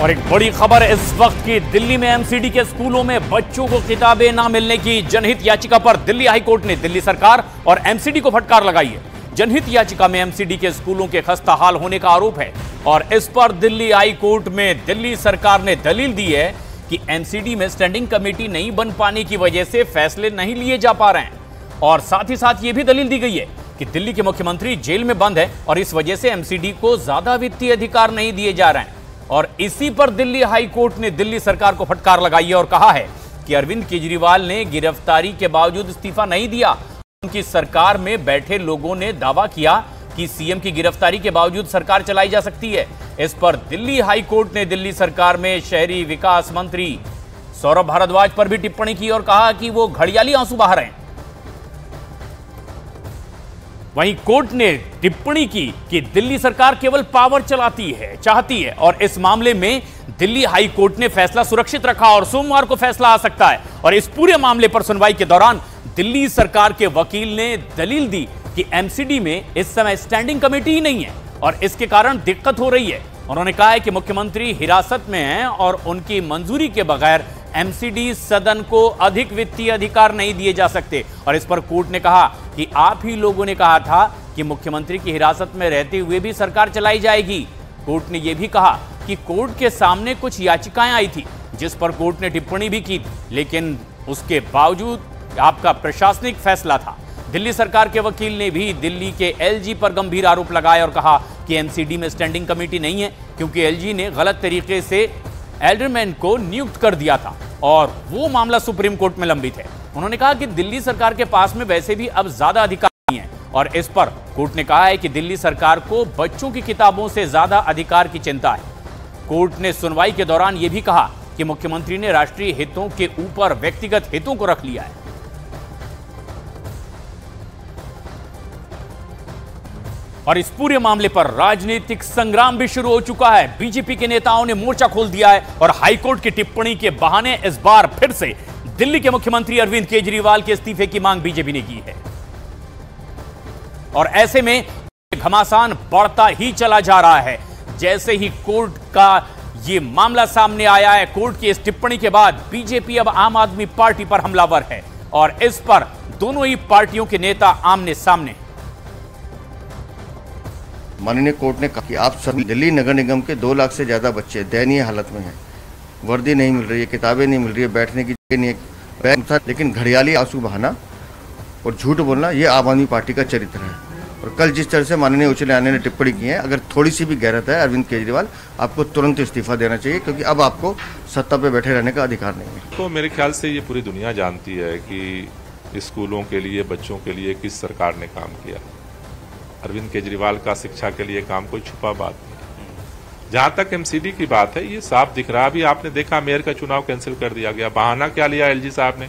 और एक बड़ी खबर इस वक्त की, दिल्ली में एमसीडी के स्कूलों में बच्चों को किताबें न मिलने की जनहित याचिका पर दिल्ली हाईकोर्ट ने दिल्ली सरकार और एमसीडी को फटकार लगाई है। जनहित याचिका में एमसीडी के स्कूलों के खस्ता हाल होने का आरोप है और इस पर दिल्ली हाईकोर्ट में दिल्ली सरकार ने दलील दी है कि एमसीडी में स्टैंडिंग कमेटी नहीं बन पाने की वजह से फैसले नहीं लिए जा पा रहे हैं। और साथ ही साथ यह भी दलील दी गई है कि दिल्ली के मुख्यमंत्री जेल में बंद है और इस वजह से एमसीडी को ज्यादा वित्तीय अधिकार नहीं दिए जा रहे हैं। और इसी पर दिल्ली हाई कोर्ट ने दिल्ली सरकार को फटकार लगाई है और कहा है कि अरविंद केजरीवाल ने गिरफ्तारी के बावजूद इस्तीफा नहीं दिया। उनकी सरकार में बैठे लोगों ने दावा किया कि सीएम की गिरफ्तारी के बावजूद सरकार चलाई जा सकती है। इस पर दिल्ली हाई कोर्ट ने दिल्ली सरकार में शहरी विकास मंत्री सौरभ भारद्वाज पर भी टिप्पणी की और कहा कि वो घड़ियाली आंसू बहा रहे हैं। वहीं कोर्ट ने टिप्पणी की कि दिल्ली सरकार केवल पावर चाहती है और इस मामले में दिल्ली हाई कोर्ट ने फैसला सुरक्षित रखा और सोमवार को फैसला आ सकता है। और इस पूरे मामले पर सुनवाई के दौरान दिल्ली सरकार के वकील ने दलील दी कि एमसीडी में इस समय स्टैंडिंग कमेटी ही नहीं है और इसके कारण दिक्कत हो रही है। उन्होंने कहा है कि मुख्यमंत्री हिरासत में हैं और उनकी मंजूरी के बगैर एमसीडी सदन को अधिक वित्तीय अधिकार नहीं दिए जा सकते। और इस पर कोर्ट ने कहा कि आप ही लोगों ने कहा था कि मुख्यमंत्री की हिरासत में रहते हुए भी सरकार चलाई जाएगी। कोर्ट ने यह भी कहा कि कोर्ट के सामने कुछ याचिकाएं आई थी जिस पर कोर्ट ने टिप्पणी भी की, लेकिन उसके बावजूद आपका प्रशासनिक फैसला था। दिल्ली सरकार के वकील ने भी दिल्ली के एलजी पर गंभीर आरोप लगाए और कहा कि एमसीडी में स्टैंडिंग कमेटी नहीं है क्योंकि एलजी ने गलत तरीके से एल्डरमैन को नियुक्त कर दिया था और वो मामला सुप्रीम कोर्ट में लंबित है। उन्होंने कहा कि दिल्ली सरकार के पास में वैसे भी अब ज्यादा अधिकार नहीं है और इस पर कोर्ट ने कहा है कि दिल्ली सरकार को बच्चों की किताबों से ज्यादा अधिकार की चिंता है। कोर्ट ने सुनवाई के दौरान यह भी कहा कि मुख्यमंत्री ने राष्ट्रीय हितों के ऊपर व्यक्तिगत हितों को रख लिया है। और इस पूरे मामले पर राजनीतिक संग्राम भी शुरू हो चुका है। बीजेपी के नेताओं ने मोर्चा खोल दिया है और हाईकोर्ट की टिप्पणी के बहाने इस बार फिर से दिल्ली के मुख्यमंत्री अरविंद केजरीवाल के इस्तीफे की मांग बीजेपी ने की है। और ऐसे में घमासान बढ़ता ही चला जा रहा है। जैसे ही कोर्ट का यह मामला सामने आया है, कोर्ट की इस टिप्पणी के बाद बीजेपी अब आम आदमी पार्टी पर हमलावर है और इस पर दोनों ही पार्टियों के नेता आमने सामने। माननीय कोर्ट ने कहा कि आप सभी दिल्ली नगर निगम के 2 लाख से ज्यादा बच्चे दयनीय हालत में हैं। वर्दी नहीं मिल रही है, किताबें नहीं मिल रही है, बैठने की जगह नहीं है, लेकिन घड़ियाली आंसू बहाना और झूठ बोलना ये आम आदमी पार्टी का चरित्र है। और कल जिस तरह से माननीय उच्च न्यायालय ने टिप्पणी की है, अगर थोड़ी सी भी गैरत है अरविंद केजरीवाल, आपको तुरंत इस्तीफा देना चाहिए क्योंकि अब आपको सत्ता पे बैठे रहने का अधिकार नहीं है। तो मेरे ख्याल से ये पूरी दुनिया जानती है कि स्कूलों के लिए, बच्चों के लिए किस सरकार ने काम किया। अरविंद केजरीवाल का शिक्षा के लिए काम कोई छुपा बात नहीं। जहां तक एमसीडी की बात है, ये साफ दिख रहा। अभी आपने देखा मेयर का चुनाव कैंसिल कर दिया गया। बहाना क्या लिया एलजी साहब ने?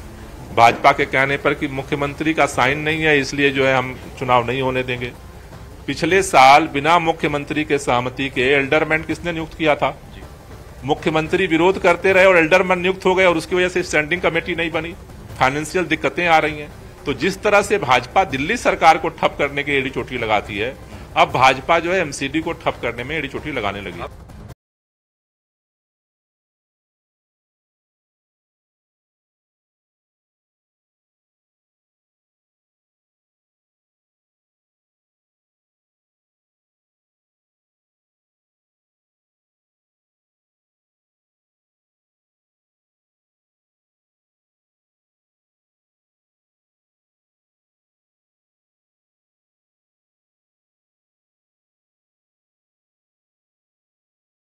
भाजपा के कहने पर कि मुख्यमंत्री का साइन नहीं है इसलिए जो है हम चुनाव नहीं होने देंगे। पिछले साल बिना मुख्यमंत्री के सहमति के एल्डरमैन किसने नियुक्त किया था? मुख्यमंत्री विरोध करते रहे और एल्डरमैन नियुक्त हो गए और उसकी वजह से स्टैंडिंग कमेटी नहीं बनी। फाइनेंशियल दिक्कतें आ रही हैं। तो जिस तरह से भाजपा दिल्ली सरकार को ठप करने की एड़ी चोटी लगाती है, अब भाजपा जो है एमसीडी को ठप करने में एड़ी चोटी लगाने लगी।